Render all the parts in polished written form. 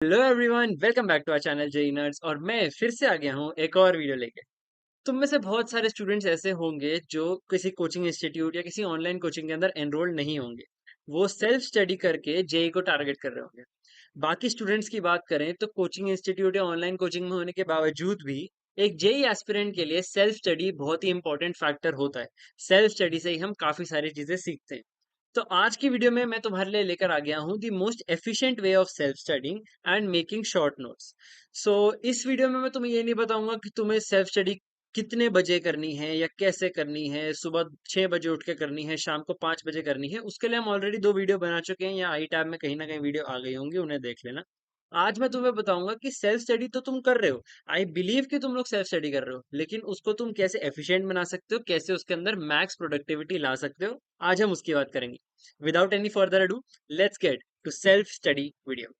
Hello everyone, welcome back to our channel JEE nerds. और मैं फिर से आ गया हूँ एक और वीडियो लेके। तुम में से बहुत सारे स्टूडेंट्स ऐसे होंगे जो किसी कोचिंग इंस्टीट्यूट या किसी ऑनलाइन कोचिंग के अंदर एनरोल्ड नहीं होंगे। वो सेल्फ स्टडी करके जेई को टारगेट कर रहे होंगे। बाकी स्टूडेंट्स की बात करें तो कोचिंग इंस्टीट्यूट या ऑनलाइन कोचिंग में होने के बावजूद भी एक जेई एस्पिरेंट के लिए सेल्फ स्टडी बहुत ही इंपॉर्टेंट फैक्टर होता है। सेल्फ स्टडी से ही हम काफी सारी चीजें सीखते हैं। तो आज की वीडियो में मैं तुम्हारे लिए लेकर आ गया हूँ the most efficient way of self studying and making short notes. So इस वीडियो में मैं तुम्हें ये नहीं बताऊंगा कि तुम्हें सेल्फ स्टडी कितने बजे करनी है या कैसे करनी है, सुबह 6 बजे उठ के करनी है, शाम को 5 बजे करनी है। उसके लिए हम ऑलरेडी दो वीडियो बना चुके हैं, या आई टैब में कहीं ना कहीं वीडियो आ गई होंगी, उन्हें देख लेना। आज मैं तुम्हें बताऊंगा कि सेल्फ स्टडी तो तुम कर रहे हो। आई बिलीव कि तुम लोग सेल्फ स्टडी कर रहे हो, लेकिन उसको तुम कैसे एफिशिएंट बना सकते हो, कैसे उसके अंदर मैक्स प्रोडक्टिविटी ला सकते हो, आज हम उसकी बात करेंगे। Without any further ado, let's get to self study video.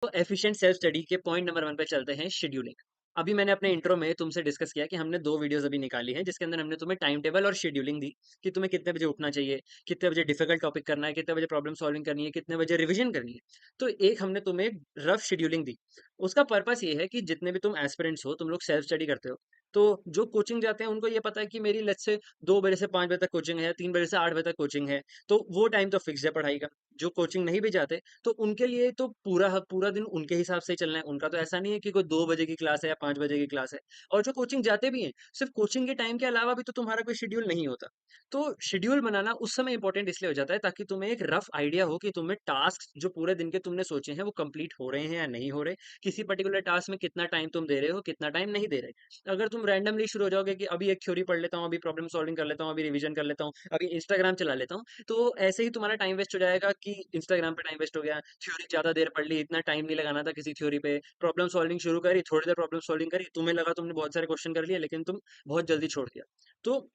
तो एफिशिएंट सेल्फ स्टडी के पॉइंट नंबर 1 पे चलते हैं, शेड्यूलिंग। अभी मैंने अपने इंट्रो में तुमसे डिस्कस किया कि हमने दो वीडियोस अभी निकाली हैं, जिसके अंदर हमने तुम्हें टाइम टेबल और शेड्यूलिंग दी कि तुम्हें कितने बजे उठना चाहिए, कितने बजे डिफिकल्ट टॉपिक करना है, कितने बजे प्रॉब्लम सॉल्विंग करनी है, कितने बजे रिवीजन करनी है। तो एक हमने तुम्हें रफ शेड्यूलिंग दी। उसका पर्पस ये है कि जितने भी तुम एस्पिरेंट्स हो, तुम लोग सेल्फ स्टडी करते हो, तो जो कोचिंग जाते हैं उनको ये पता है कि मेरी लेट्स से 2 बजे से 5 बजे तक कोचिंग है, 3 बजे से 8 बजे तक कोचिंग है। तो वो टाइम तो फिक्स है पढ़ाई का। जो कोचिंग नहीं भी जाते, तो उनके लिए तो पूरा पूरा दिन उनके हिसाब से ही चलना है। उनका तो ऐसा नहीं है कि कोई 2 बजे की क्लास है या 5 बजे की क्लास है। और जो कोचिंग जाते भी हैं, सिर्फ कोचिंग के टाइम के अलावा भी तो तुम्हारा कोई शेड्यूल नहीं होता। तो शेड्यूल बनाना उस समय इंपॉर्टेंट इसलिए हो जाता है ताकि तुम्हें एक रफ आइडिया हो कि तुम्हें टास्क जो पूरे दिन के तुमने सोचे हैं वो कंप्लीट हो रहे हैं या नहीं हो रहे। किसी पर्टिकुलर टास्क में कितना टाइम तुम दे रहे हो, कितना टाइम नहीं दे रहे। अगर तुम रैंडमली शुरू हो जाओगे कि अभी एक थ्योरी पढ़ लेता हूँ, अभी प्रॉब्लम सॉल्विंग कर लेता हूँ, अभी रिवीजन कर लेता हूँ, अभी इंस्टाग्राम चला लेता हूँ, तो ऐसे ही तुम्हारा टाइम वेस्ट हो जाएगा कि इंस्टाग्राम पे टाइम वेस्ट हो गया, थ्योरी ज्यादा देर पढ़ ली, इतना टाइम नहीं लगाना था किसी थ्योरी पे, प्रॉब्लम सॉल्विंग शुरू करी, थोड़ी देर प्रॉब्लम सॉल्विंग करी, तुम्हें लगा तुमने बहुत सारे क्वेश्चन कर लिए, लेकिन तुम बहुत जल्दी छोड़ दिया। तो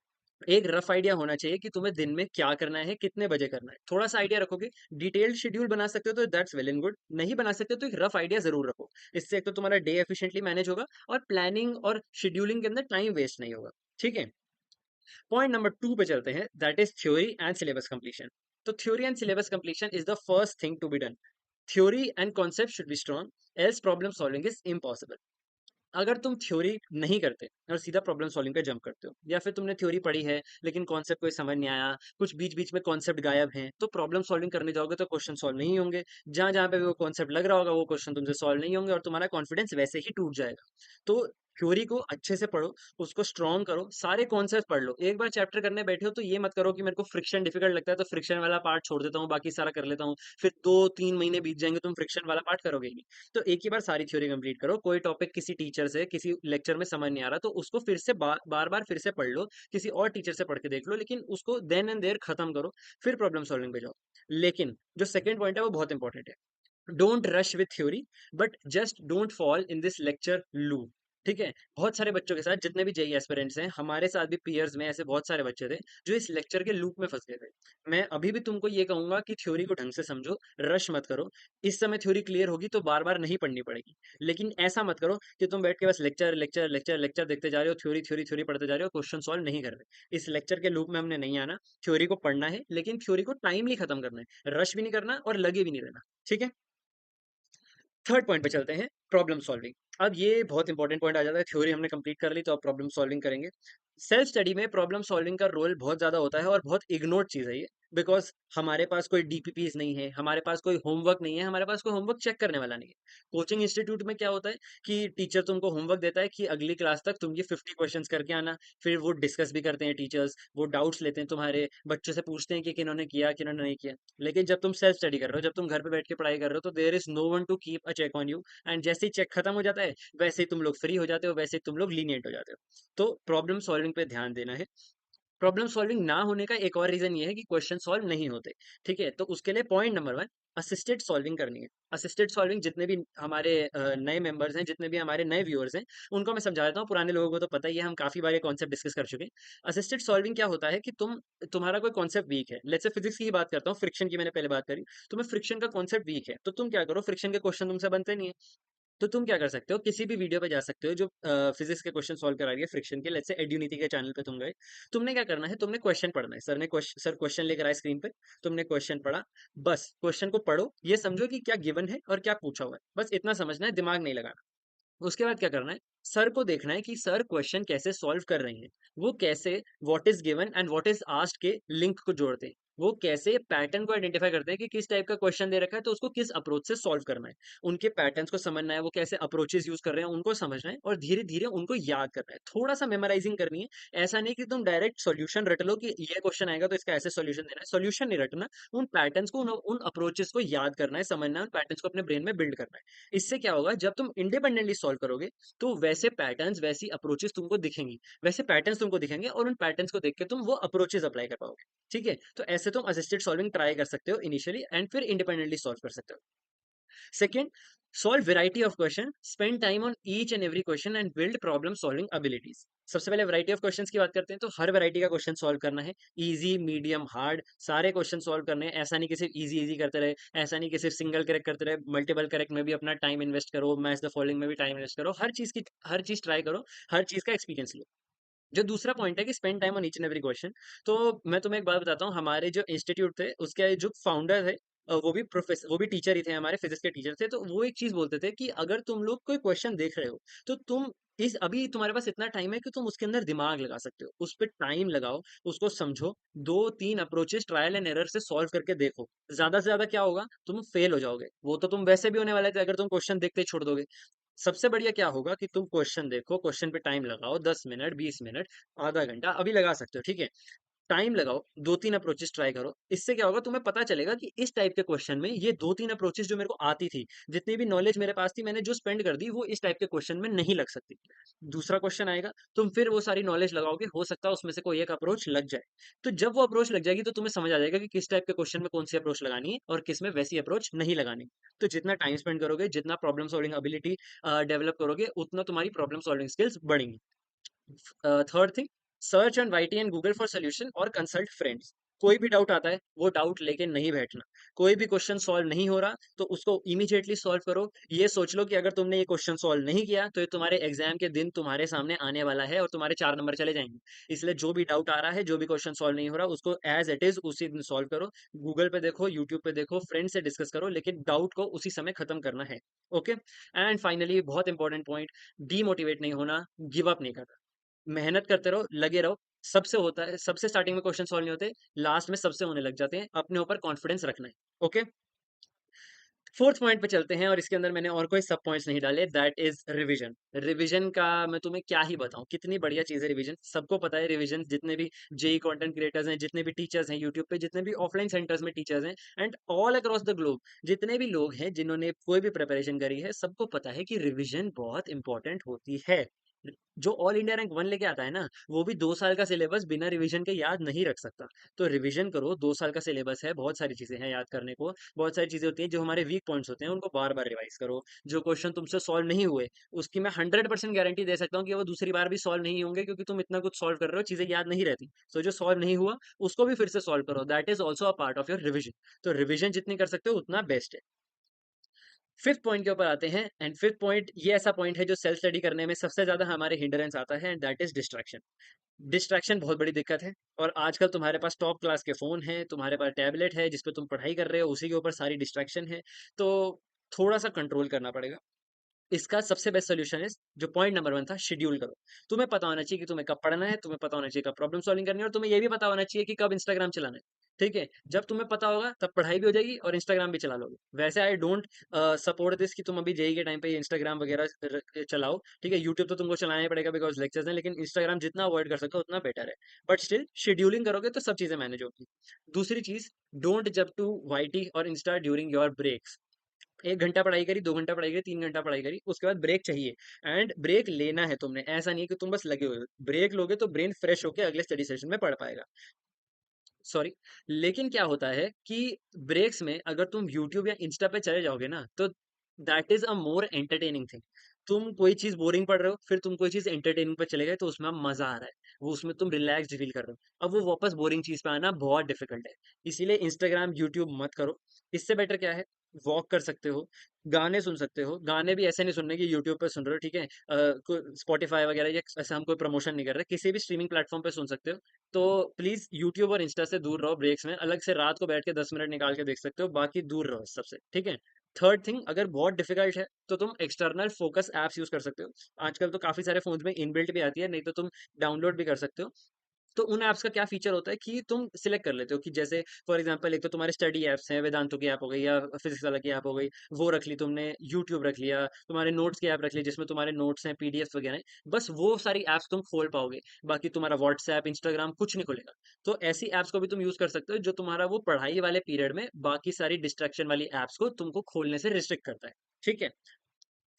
एक रफ आइडिया होना चाहिए कि तुम्हें दिन में क्या करना है, कितने बजे करना है। थोड़ा सा आइडिया रखोगे, डिटेल्ड शेड्यूल बना सकते हो तो दैट्स वेल एंड गुड, नहीं बना सकते तो एक रफ आइडिया जरूर रखो। इससे एक तो तुम्हारा डे एफिशिएंटली मैनेज होगा, और प्लानिंग और शेड्यूलिंग के अंदर टाइम वेस्ट नहीं होगा। ठीक है। पॉइंट नंबर 2 पे चलते हैं, that is theory and syllabus completion. तो theory and syllabus completion is the first thing to be done. Theory and concept should be strong, else problem solving is impossible. अगर तुम थ्योरी नहीं करते और सीधा प्रॉब्लम सॉल्विंग पे jump करते हो, या फिर तुमने थ्योरी पढ़ी है लेकिन कॉन्सेप्ट कोई समझ नहीं आया, कुछ बीच बीच में कॉन्सेप्ट गायब हैं, तो प्रॉब्लम सॉल्विंग करने जाओगे तो क्वेश्चन सॉल्व नहीं होंगे। जहां जहां पे भी वो कॉन्सेप्ट लग रहा होगा वो क्वेश्चन तुमसे सॉल्व नहीं होंगे, और तुम्हारा कॉन्फिडेंस वैसे ही टूट जाएगा। तो थ्योरी को अच्छे से पढ़ो, उसको स्ट्रॉन्ग करो, सारे कॉन्सेप्ट पढ़ लो। एक बार चैप्टर करने बैठे हो तो ये मत करो कि मेरे को फ्रिक्शन डिफिकल्ट लगता है तो फ्रिक्शन वाला पार्ट छोड़ देता हूँ, बाकी सारा कर लेता हूँ। फिर 2-3 महीने बीत जाएंगे, तुम फ्रिक्शन वाला पार्ट करोगे ही नहीं। तो एक ही बार सारी थ्योरी कंप्लीट करो। कोई टॉपिक किसी टीचर से किसी लेक्चर में समझ नहीं आ रहा तो उसको फिर से बार बार फिर से पढ़ लो, किसी और टीचर से पढ़ के देख लो, लेकिन उसको देन एंड देयर खत्म करो, फिर प्रॉब्लम सॉल्विंग पे जाओ। लेकिन जो सेकंड पॉइंट है वो बहुत इंपॉर्टेंट है। Don't rush with theory, but just don't fall in this lecture loop. ठीक है। बहुत सारे बच्चों के साथ, जितने भी जेई एस्पिरेंट्स हैं, हमारे साथ भी पीयर्स में ऐसे बहुत सारे बच्चे थे जो इस लेक्चर के लूप में फंस गए थे। मैं अभी भी तुमको ये कहूंगा कि थ्योरी को ढंग से समझो, रश मत करो। इस समय थ्योरी क्लियर होगी तो बार बार नहीं पढ़नी पड़ेगी, लेकिन ऐसा मत करो कि तुम बैठ के बस लेक्चर लेक्चर लेक्चर लेक्चर देखते जा रहे हो, थ्योरी थ्योरी थ्योरी पढ़ते जा रहे हो, क्वेश्चन सॉल्व नहीं कर रहे। इस लेक्चर के लूप में हमने नहीं आना। थ्योरी को पढ़ना है, लेकिन थ्योरी को टाइमली खत्म करना है, रश भी नहीं करना और लगे भी नहीं रहना। ठीक है। थर्ड पॉइंट पे चलते हैं, प्रॉब्लम सॉल्विंग। अब ये बहुत इंपॉर्टेंट पॉइंट आ जाता है। थ्योरी हमने कंप्लीट कर ली तो अब प्रॉब्लम सॉल्विंग करेंगे। सेल्फ स्टडी में प्रॉब्लम सॉल्विंग का रोल बहुत ज्यादा होता है, और बहुत इग्नोर्ड चीज है ये। बिकॉज हमारे पास कोई डीपीपीज नहीं है, हमारे पास कोई होमवर्क नहीं है, हमारे पास कोई होमवर्क चेक करने वाला नहीं है। कोचिंग इंस्टीट्यूट में क्या होता है कि टीचर तुमको होमवर्क देता है कि अगली क्लास तक तुम ये 50 क्वेश्चंस करके आना। फिर वो डिस्कस भी करते हैं टीचर्स, वो डाउट्स लेते हैं, तुम्हारे बच्चों से पूछते हैं कि किन्होंने किया किन्होंने नहीं किया। लेकिन जब तुम सेल्फ स्टडी कर रहे हो, जब तुम घर पे बैठ के पढ़ाई कर रहे हो, तो there is no one to keep a check on you. And जैसे ही चेक खत्म हो जाता है, वैसे ही तुम लोग फ्री हो जाते हो, वैसे ही तुम लोग लीनियंट हो जाते हो। तो प्रॉब्लम सॉल्विंग पे ध्यान देना है। प्रॉब्लम सॉल्विंग ना होने का एक और रीजन ये है कि क्वेश्चन सॉल्व नहीं होते। ठीक है, तो उसके लिए point number one, assisted solving करनी है। असिस्टेड सॉल्विंग जितने भी हमारे नए मेंबर्स हैं, जितने भी हमारे नए व्यूअर्स हैं, उनको मैं समझा देता हूँ। पुराने लोगों को तो पता ही है, हम काफी बार ये कॉन्सेप्ट डिस्कस कर चुके हैं। असिस्टेड सॉल्विंग क्या होता है कि तुम्हारा कोई कॉन्सेप्ट वीक है। लेट्स से फिजिक्स की ही बात करता हूँ, फ्रिक्शन की मैंने पहले बात करी। तुम्हें फ्रिक्शन का कॉन्सेप्ट वीक है, तो तुम क्या करो, फ्रिक्शन के क्वेश्चन तुमसे बनते नहीं है, तो तुम क्या कर सकते हो, किसी भी वीडियो पे जा सकते हो जो फिजिक्स के क्वेश्चन सॉल्व करा रही है फ्रिक्शन के। लेट्स से एड्यूनिटी के चैनल पे तुम गए, तुमने क्या करना है, तुमने क्वेश्चन पढ़ना है। सर क्वेश्चन लेकर आए स्क्रीन पे, तुमने क्वेश्चन पढ़ा, बस क्वेश्चन को पढ़ो, ये समझो कि क्या गिवन है और क्या पूछा हुआ है, बस इतना समझना है, दिमाग नहीं लगाना। उसके बाद क्या करना है, सर को देखना है कि सर क्वेश्चन कैसे सॉल्व कर रहे हैं, वो कैसे what is given and what is asked के लिंक को जोड़ते हैं, वो कैसे पैटर्न को आइडेंटिफाई करते हैं कि किस टाइप का क्वेश्चन दे रखा है तो उसको किस अप्रोच से सॉल्व करना है। उनके पैटर्न्स को समझना है, वो कैसे अप्रोचेस यूज कर रहे हैं उनको समझना है, और धीरे धीरे उनको याद करना है, थोड़ा सा मेमोराइजिंग करनी है। ऐसा नहीं कि तुम डायरेक्ट सॉल्यूशन रट लो कि ये क्वेश्चन आएगा तो इसका ऐसे सॉल्यूशन देना है, सॉल्यूशन नहीं रटना। उन पैटर्न्स को, उन अप्रोचेस को याद करना है, समझना है, उन पैटर्न्स को अपने ब्रेन में बिल्ड करना है। इससे क्या होगा, जब तुम इंडिपेंडेंटली सॉल्व करोगे तो वैसे पैटर्न्स, वैसी अप्रोचेस तुमको दिखेंगी, वैसे पैटर्न्स तुमको दिखेंगे, और उन पैटर्न्स को देख के तुम वो अप्रोचेस अप्लाई कर पाओगे। ठीक है, तो ऐसे तुम असिस्टेड सॉल्विंग ट्राई कर सकते हो इनिशियली, एंड फिर इंडिपेंडेंटली सॉल्व कर सकते हो। Second, solve variety of question, spend time on each and every question and build problem solving abilities. सबसे पहले वैरायटी ऑफ क्वेश्चंस की बात करते हैं, तो हर वैरायटी का क्वेश्चन सॉल्व करना है, इजी मीडियम हार्ड सारे क्वेश्चन सॉल्व करने हैं। ऐसा नहीं कि सिर्फ इजी इजी करते रहे, ऐसा नहीं कि सिर्फ सिंगल करेक्ट करते रहे, मल्टीपल करेक्ट में भी अपना टाइम इन्वेस्ट करो, मैच द फॉलोइंग में भी टाइम इन्वेस्ट करो, हर चीज ट्राई करो, हर चीज का एक्सपीरियंस लो। जो दूसरा पॉइंट है कि spend time on each and every question, तो मैं तुम्हें एक बात बताता हूँ, हमारे जो इंस्टीट्यूट थे उसके जो फाउंडर थे, वो भी टीचर ही थे, हमारे फिजिक्स के टीचर थे। तो वो एक चीज बोलते थे कि अगर तुम लोग कोई क्वेश्चन देख रहे हो, तो तुम इस अभी तुम्हारे पास इतना टाइम है कि तुम उसके अंदर दिमाग लगा सकते हो, उस पर टाइम लगाओ, उसको समझो, दो तीन अप्रोचेस ट्रायल एंड एरर से सॉल्व करके देखो। ज्यादा से ज्यादा क्या होगा, तुम फेल हो जाओगे, वो तो तुम वैसे भी होने वाले थे अगर तुम क्वेश्चन देखते ही छोड़ दोगे। सबसे बढ़िया क्या होगा कि तुम क्वेश्चन देखो, क्वेश्चन पे टाइम लगाओ, 10 मिनट, 20 मिनट, आधा घंटा, अभी लगा सकते हो। ठीक है, टाइम लगाओ, दो तीन अप्रोचेस ट्राई करो। इससे क्या होगा, तुम्हें पता चलेगा कि इस टाइप के क्वेश्चन में ये दो तीन अप्रोचेस जो मेरे को आती थी, जितनी भी नॉलेज मेरे पास थी, मैंने जो स्पेंड कर दी, वो इस टाइप के क्वेश्चन में नहीं लग सकती। दूसरा क्वेश्चन आएगा, तुम फिर वो सारी नॉलेज लगाओगे, हो सकता है उसमें से कोई एक अप्रोच लग जाए। तो जब वो अप्रोच लग जाएगी तो तुम्हें समझ आ जाएगा कि किस टाइप के क्वेश्चन में कौन सी अप्रोच लगानी है और किस में वैसी अप्रोच नहीं लगानी। तो जितना टाइम स्पेंड करोगे, जितना प्रॉब्लम सॉल्विंग एबिलिटी डेवलप करोगे, उतना तुम्हारी प्रॉब्लम सॉल्विंग स्किल्स बढ़ेंगी। Third thing, search on YT and Google for solution और कंसल्ट फ्रेंड्स। कोई भी डाउट आता है, वो डाउट लेके नहीं बैठना। कोई भी क्वेश्चन सॉल्व नहीं हो रहा तो उसको इमीडिएटली सॉल्व करो। ये सोच लो कि अगर तुमने ये क्वेश्चन सॉल्व नहीं किया तो ये तुम्हारे एग्जाम के दिन तुम्हारे सामने आने वाला है और तुम्हारे 4 नंबर चले जाएंगे। इसलिए जो भी डाउट आ रहा है, जो भी क्वेश्चन सॉल्व नहीं हो रहा, उसको एज इट इज उसी दिन सॉल्व करो। गूगल पे देखो, यूट्यूब पे देखो, फ्रेंड से डिस्कस करो, लेकिन डाउट को उसी समय खत्म करना है। ओके, एंड फाइनली बहुत इंपॉर्टेंट पॉइंट, डीमोटिवेट नहीं होना, गिव अप नहीं करना। मेहनत करते रहो, लगे रहो। सबसे होता है, सबसे स्टार्टिंग में क्वेश्चन सॉल्व नहीं होते, लास्ट में सबसे होने लग जाते हैं। अपने ऊपर कॉन्फिडेंस रखना है। ओके, फोर्थ पॉइंट पे चलते हैं, और इसके अंदर मैंने और कोई सब पॉइंट्स नहीं डाले, दैट इज रिवीजन। रिवीजन का मैं तुम्हें क्या ही बताऊं, कितनी बढ़िया चीज है रिवीजन। सबको पता है रिवीजन, जितने भी जेई कंटेंट क्रिएटर्स हैं, जितने भी टीचर्स हैं यूट्यूब पे, जितने भी ऑफलाइन सेंटर्स में टीचर्स हैं, and all across the globe जितने भी लोग हैं जिन्होंने कोई भी प्रिपरेशन करी है, सबको पता है कि रिवीजन बहुत इंपॉर्टेंट होती है। जो ऑल इंडिया रैंक 1 लेके आता है ना, वो भी 2 साल का सिलेबस बिना रिवीजन के याद नहीं रख सकता। तो रिवीजन करो, 2 साल का सिलेबस है, बहुत सारी चीजें हैं याद करने को, बहुत सारी चीजें होती हैं। जो हमारे वीक पॉइंट्स होते हैं उनको बार बार रिवाइज करो। जो क्वेश्चन तुमसे सॉल्व नहीं हुए, उसकी मैं 100% गारंटी दे सकता हूँ कि वो दूसरी बार भी सॉल्व नहीं होंगे, क्योंकि तुम इतना कुछ सॉल्व कर रहे हो, चीजें याद नहीं रहती। तो जो सॉल्व नहीं हुआ, उसको भी फिर से सॉल्व करो, that is also a part of your revision. तो रिविजन जितनी कर सकते हो उतना बेस्ट है। फिफ्थ पॉइंट के ऊपर आते हैं, एंड फिफ्थ पॉइंट ये ऐसा पॉइंट है जो सेल्फ स्टडी करने में सबसे ज्यादा हमारे हिंड्रेंस आता है, and that is distraction. Distraction बहुत बड़ी दिक्कत है। और आजकल तुम्हारे पास टॉप क्लास के फोन है, तुम्हारे पास टैबलेट है जिसपे तुम पढ़ाई कर रहे हो, उसी के ऊपर सारी डिस्ट्रैक्शन है। तो थोड़ा सा कंट्रोल करना पड़ेगा। इसका सबसे बेस्ट सोल्यूशन है, जो पॉइंट नंबर वन था, शेड्यूल करो। तुम्हें पता होना चाहिए कि तुम्हें कब पढ़ना है, तुम्हें पता होना चाहिए कब प्रॉब्लम सॉल्विंग करनी है, और तुम्हें ये भी पता होना चाहिए कि कब इंस्टाग्राम चलाना है। ठीक है, जब तुम्हें पता होगा तब पढ़ाई भी हो जाएगी और इंस्टाग्राम भी चला लोगे। वैसे आई डोंट सपोर्ट दिस कि तुम अभी जेई के टाइम पे इंस्टाग्राम वगैरह चलाओ। ठीक है, यूट्यूब तो तुमको चलाना ही पड़ेगा बिकॉज लेक्चर्स हैं, लेकिन इंस्टाग्राम जितना अवॉइड कर सकते हो उतना बेटर है। बट स्टिल शेड्यूलिंग करोगे तो सब चीजें मैनेज होगी। दूसरी चीज, डोंट जब टू वाईटी और इंस्टा ड्यूरिंग योर ब्रेक्स। 1 घंटा पढ़ाई करी, 2 घंटा पढ़ाई करी, 3 घंटा पढ़ाई करी, उसके बाद ब्रेक चाहिए एंड ब्रेक लेना है तुमने। ऐसा नहीं है कि तुम बस लगे हुए हो। ब्रेक लोगे तो ब्रेन फ्रेश होके अगले स्टडी सेशन में पढ़ पाएगा। सॉरी। लेकिन क्या होता है कि ब्रेक्स में अगर तुम यूट्यूब या इंस्टा पे चले जाओगे ना, तो that is a more entertaining thing. तुम कोई चीज बोरिंग पढ़ रहे हो, फिर तुम कोई चीज एंटरटेनिंग पे चले गए, तो उसमें मजा आ रहा है, वो उसमें तुम रिलैक्स फील कर रहे हो। अब वो वापस बोरिंग चीज पे आना बहुत डिफिकल्ट है। इसीलिए इंस्टाग्राम यूट्यूब मत करो। इससे बेटर क्या है, वॉक कर सकते हो, गाने सुन सकते हो। गाने भी ऐसे नहीं सुनने की यूट्यूब पे सुन रहे हो, ठीक है, स्पॉटिफाई वगैरह या ऐसे हम कोई प्रमोशन नहीं कर रहे, किसी भी स्ट्रीमिंग प्लेटफॉर्म पे सुन सकते हो। तो प्लीज यूट्यूब और इंस्टा से दूर रहो ब्रेक्स में। अलग से रात को बैठ के 10 मिनट निकाल के देख सकते हो, बाकी दूर रहो इस सबसे, ठीक है। थर्ड थिंग, अगर बहुत डिफिकल्ट है तो तुम एक्सटर्नल फोकस एप्स यूज कर सकते हो। आजकल तो काफी सारे फोन्स में इनबिल्ट भी आती है, नहीं तो तुम डाउनलोड भी कर सकते हो। तो उन ऐप्स का क्या फीचर होता है कि तुम सिलेक्ट कर लेते हो कि जैसे फॉर एग्जांपल एक तो तुम्हारे स्टडी ऐप्स हैं, वेदांतु की ऐप हो गई या फिजिक्स वाला की ऐप हो गई, वो रख ली तुमने। यूट्यूब रख लिया, तुम्हारे नोट्स की ऐप रख ली जिसमें तुम्हारे नोट्स हैं, पीडीएफ वगैरह हैं। बस वो सारी ऐप्स तुम खोल पाओगे, बाकी तुम्हारा व्हाट्सएप इंस्टाग्राम कुछ नहीं खुलेगा। तो ऐसी ऐप्स को भी तुम यूज कर सकते हो जो तुम्हारा वो पढ़ाई वाले पीरियड में बाकी सारी डिस्ट्रैक्शन वाली ऐप्स को तुमको खोलने से रिस्ट्रिक्ट करता है, ठीक है।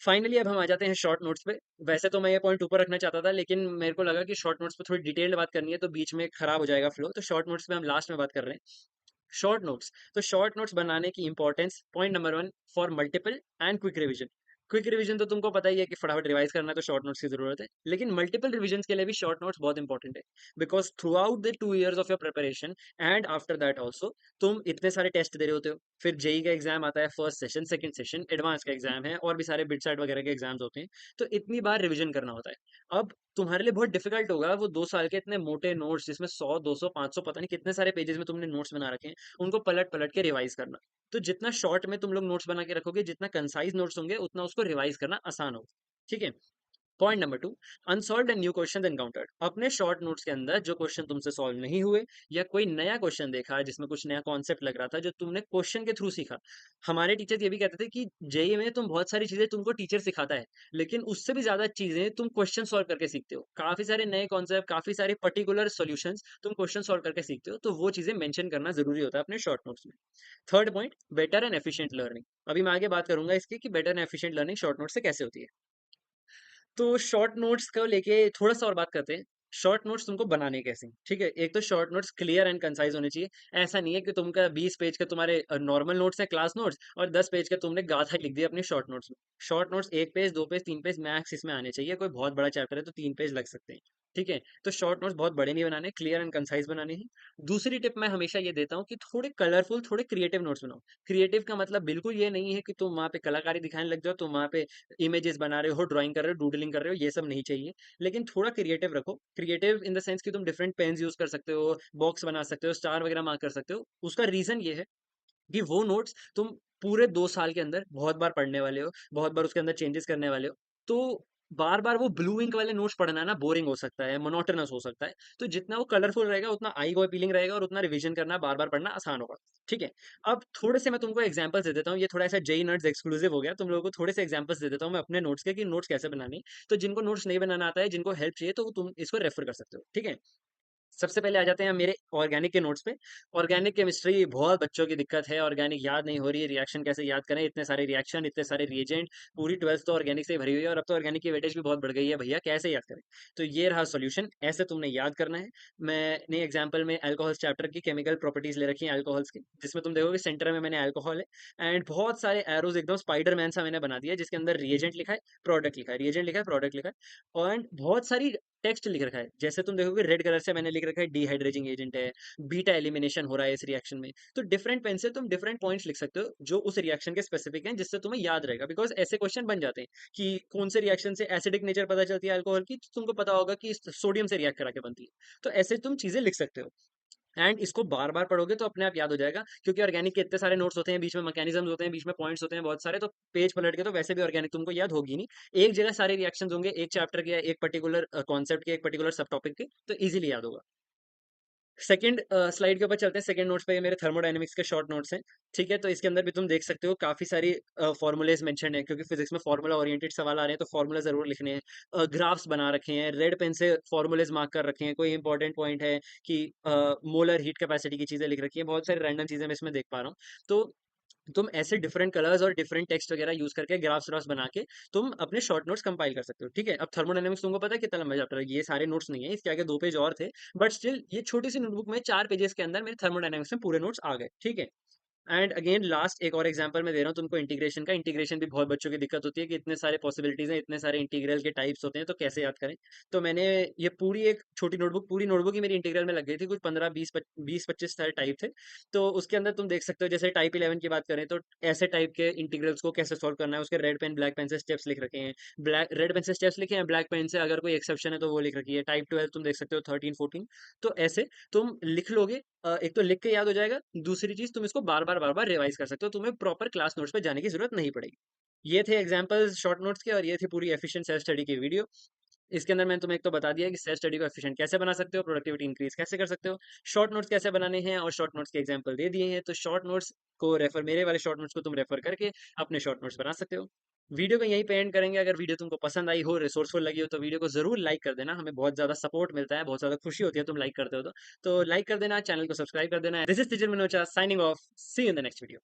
फाइनली अब हम आ जाते हैं शॉर्ट नोट्स पे। वैसे तो मैं ये पॉइंट ऊपर रखना चाहता था, लेकिन मेरे को लगा कि शॉर्ट नोट्स पे थोड़ी डिटेल्ड बात करनी है, तो बीच में खराब हो जाएगा फ्लो, तो शॉर्ट नोट्स पे हम लास्ट में बात कर रहे हैं। शॉर्ट नोट्स, तो शॉर्ट नोट्स बनाने की importance, point number 1, for multiple and quick revision. Quick revision तो तुमको पता ही है कि फटाफट रिवाइज करना है, तो शॉर्ट नोट्स की जरूरत है। लेकिन मल्टीपल रिवीजन के लिए भी शॉर्ट नोट्स बहुत इंपॉर्टेंट है, because through out the 2 years of your preparation and after that also, तुम इतने सारे टेस्ट दे रहे होते हो। फिर जेई का एग्जाम आता है, first session, second session, advance का एग्जाम है, और भी सारे बिट साइड वगैरह के एग्जाम्स होते हैं। तो इतनी बार रिवीजन करना होता है। अब तुम्हारे लिए बहुत डिफिकल्ट होगा वो 2 साल के इतने मोटे नोट्स, जिसमें 100 200 500 पता नहीं कितने सारे पेजेस में तुमने नोट्स बना रखे हैं, उनको पलट पलट के रिवाइज करना। तो जितना शॉर्ट में तुम लोग नोट्स बना के रखोगे, जितना कंसाइज नोट्स होंगे, उतना उसको रिवाइज करना आसान होगा, ठीक है। Point number 2, unsolved and new question encountered. अपने शॉर्ट नोट्स के अंदर जो क्वेश्चन तुमसे सॉल्व नहीं हुए, या कोई नया क्वेश्चन देखा जिसमें कुछ नया कॉन्सेप्ट लग रहा था जो तुमने क्वेश्चन के थ्रू सीखा। हमारे टीचर ये भी कहते थे कि जेई में तुम बहुत सारी चीजें तुमको टीचर सिखाता है, लेकिन उससे भी ज्यादा चीजें तुम क्वेश्चन सॉल्व करके सीखते हो। काफी सारे नए कॉन्सेप्ट, काफी सारे पर्टिकुलर सॉल्यूशंस तुम क्वेश्चन सॉल्व करके सीखते हो, तो वो चीजें मेंशन करना जरूरी होता है अपने शॉर्ट नोट्स में। Third point, better and efficient learning. अभी मैं आगे बात करूंगा इसकी कि better and efficient learning short note से कैसे होती है। तो शॉर्ट नोट्स को लेके थोड़ा सा और बात करते हैं। शॉर्ट नोट्स तुमको बनाने कैसे, ठीक है। एक तो short notes clear and concise होने चाहिए। ऐसा नहीं है कि तुमका 20 पेज के तुम्हारे नॉर्मल नोट्स हैं, क्लास नोट्स, और 10 पेज के तुमने गाथा लिख दिया अपने शॉर्ट नोट्स में। Short notes 1 page, 2 page, 3 page max इसमें आने चाहिए। कोई बहुत बड़ा चैप्टर है तो 3 पेज लग सकते हैं, ठीक है। तो शॉर्ट नोट्स बहुत बड़े नहीं बनाने, क्लियर एंड कंसाइज बनाने हैं। दूसरी टिप मैं हमेशा ये देता हूँ कि थोड़े कलरफुल, थोड़े क्रिएटिव नोट्स बनाओ। क्रिएटिव का मतलब बिल्कुल ये नहीं है कि तुम वहाँ पे कलाकारी दिखाने लग जाओ, तुम वहाँ पे इमेजेस बना रहे हो, ड्राइंग कर रहे हो, डूडलिंग कर रहे हो, ये सब नहीं चाहिए। लेकिन थोड़ा क्रिएटिव रखो। क्रिएटिव इन द सेंस कि तुम डिफरेंट पेन्स यूज कर सकते हो, बॉक्स बना सकते हो, स्टार वगैरह मार्क कर सकते हो। उसका रीजन ये है कि वो नोट्स तुम पूरे 2 साल के अंदर बहुत बार पढ़ने वाले हो, बहुत बार उसके अंदर चेंजेस करने वाले हो। तो बार बार वो ब्लू इंक वाले नोट्स पढ़ना ना बोरिंग हो सकता है, मोनोटोनस हो सकता है। तो जितना वो कलरफुल रहेगा, उतना आई को अपीलिंग रहेगा, और उतना रिवीजन करना, बार बार पढ़ना आसान होगा, ठीक है। अब थोड़े से मैं तुमको एग्जांपल्स दे देता हूँ। ये थोड़ा सा जेई नर्ड्स एक्सक्लूसिव हो गया, तुम लोगों को थोड़े से एग्जांपल्स दे देता हूँ मैं अपने नोट्स के, कि नोट्स कैसे बनानी। तो जिनको नोट्स नहीं बनाना आता है, जिनको हेल्प चाहिए, तो तुम इसको रेफर कर सकते हो, ठीक है। सबसे पहले आ जाते हैं मेरे ऑर्गेनिक के नोट्स पे। ऑर्गेनिक केमिस्ट्री बहुत बच्चों की दिक्कत है, ऑर्गेनिक याद नहीं हो रही है, रिएक्शन कैसे याद करें, इतने सारे रिएक्शन, इतने सारे रिएजेंट, पूरी 12th तो ऑर्गेनिक से ही भरी हुई है, और अब तो ऑर्गेनिक की वेटेज भी बहुत बढ़ गई है भैया, कैसे याद करें। तो ये रहा सॉल्यूशन, ऐसे तुमने याद करना है। मैंने एग्जाम्पल में अल्कोहल्स चैप्टर की केमिकल प्रॉपर्टीज ले रखी है अल्कोहल्स की, जिसमें तुम देखोगे सेंटर में मैंने अल्कोहल है, एंड बहुत सारे एरोज एकदम स्पाइडरमैन सा मैंने बना दिया, जिसके अंदर रिएजेंट लिखा है, प्रोडक्ट लिखा है, रिएजेंट लिखा है, प्रोडक्ट लिखा है, एंड बहुत सारी टेक्स्ट लिख रखा है। जैसे तुम देखोगे रेड कलर से मैंने लिख रखा है डिहाइड्रेजिंग एजेंट है, बीटा एलिमिनेशन हो रहा है इस रिएक्शन में। तो डिफरेंट पेन से तुम डिफरेंट पॉइंट्स लिख सकते हो जो उस रिएक्शन के स्पेसिफिक हैं, जिससे तुम्हें याद रहेगा। बिकॉज ऐसे क्वेश्चन बन जाते हैं कि कौन से रिएक्शन से एसिडिक नेचर पता चलती है अल्कोहल की, तो तुमको पता होगा कि सोडियम से रिएक्ट करा के बनती है। तो ऐसे तुम चीजें लिख सकते हो, एंड इसको बार बार पढ़ोगे तो अपने आप याद हो जाएगा, क्योंकि ऑर्गेनिक के इतने सारे नोट्स होते हैं, बीच में मैकेनिज्म्स होते हैं, बीच में पॉइंट्स होते हैं बहुत सारे, तो पेज पलट के तो वैसे भी ऑर्गेनिक तुमको याद होगी नहीं। एक जगह सारे रिएक्शंस होंगे, एक चैप्टर के, एक पर्टिकुलर कॉन्सेप्ट के, एक पर्टिकुलर सब टॉपिक के, तो इजीली याद होगा। सेकंड स्लाइड के ऊपर चलते हैं। सेकंड नोट्स पे ये मेरे थर्मोडायनेमिक्स के शॉर्ट नोट्स हैं, ठीक है। तो इसके अंदर भी तुम देख सकते हो काफी सारी फॉर्मूलेज मेंशन है, क्योंकि फिजिक्स में फार्मूला ओरिएंटेड सवाल आ रहे हैं, तो फार्मूला जरूर लिखने हैं। ग्राफ्स बना रखे हैं, रेड पेन से फॉर्मूलेज मार्क कर रखे हैं। कोई इंपॉर्टेंट पॉइंट है कि मोलर हीट कैपेसिटी की चीजें लिख रखी है, बहुत सारी रैंडम चीजें मैं इसमें देख पा रहा हूँ। तो तुम ऐसे डिफरेंट कलर्स और डिफरेंट टेक्स्ट वगैरह यूज करके ग्राफ्स व्राफ्स बना के तुम अपने शॉर्ट नोट्स कंपाइल कर सकते हो। ठीक है, अब थर्मोडायनेमिक्स तुमको पता है कितना लंबा चैप्टर है, ये सारे नोट्स नहीं है, इसके आगे 2 पेज और थे, बट स्टिल ये छोटी सी नोटबुक में 4 पेजेस के अंदर मेरे थर्मोडायनेमिक्स में पूरे नोट्स आ गए। ठीक है, एंड अगेन लास्ट एक और एग्जांपल मैं दे रहा हूँ तुमको इंटीग्रेशन का। इंटीग्रेशन भी बहुत बच्चों की दिक्कत होती है कि इतने सारे पॉसिबिलिटीज हैं, इतने सारे इंटीग्रल के टाइप्स होते हैं, तो कैसे याद करें। तो मैंने ये पूरी एक छोटी नोटबुक, पूरी नोटबुक ही मेरी इंटीग्रल में लग गई थी, कुछ 15 20 25 सारे टाइप थे। तो उसके अंदर तुम देख सकते हो, जैसे टाइप 11 की बात करें तो ऐसे टाइप के इंटीग्रल्स को कैसे सॉल्व करना है, उसके रेड पेन ब्लैक पेन से स्टेप्स लिख रखे हैं। ब्लैक रेड पेन से स्टेप्स लिखे हैं, ब्लैक पेन से अगर कोई एक्सेप्शन है तो वो लिख रखी है। टाइप 12 तुम देख सकते हो, 13 14। तो ऐसे तुम लिख लोगे, एक तो लिख के याद हो जाएगा, दूसरी चीज तुम इसको बार बार रिवाइज कर सकते हो, तुम्हें प्रॉपर क्लास नोट्स पे जाने की जरूरत नहीं पड़ेगी। ये थे एग्जांपल्स शॉर्ट नोट्स के, और ये थी पूरी एफिशिएंट सेल्फ स्टडी की वीडियो। इसके अंदर मैंने तुम्हें एक तो बता दिया कि सेल्फ स्टडी को एफिशिएंट कैसे बना सकते हो, प्रोडक्टिविटी इंक्रीज कैसे कर सकते हो, शॉर्ट नोट्स कैसे बनाने हैं, और शॉर्ट नोट्स के एग्जांपल दे दिए हैं। तो शॉर्ट नोट्स को रेफर, मेरे वाले शॉर्ट नोट्स को तुम रेफर करके अपने शॉर्ट नोट्स बना सकते हो। वीडियो को यहीं पे एंड करेंगे। अगर वीडियो तुमको पसंद आई हो, रिसोर्सफुल लगी हो, तो वीडियो को जरूर लाइक कर देना, हमें बहुत ज्यादा सपोर्ट मिलता है, बहुत ज्यादा खुशी होती है तुम लाइक करते हो तो लाइक कर देना, चैनल को सब्सक्राइब कर देना। This is Tijan Manocha signing off, see you in the next video.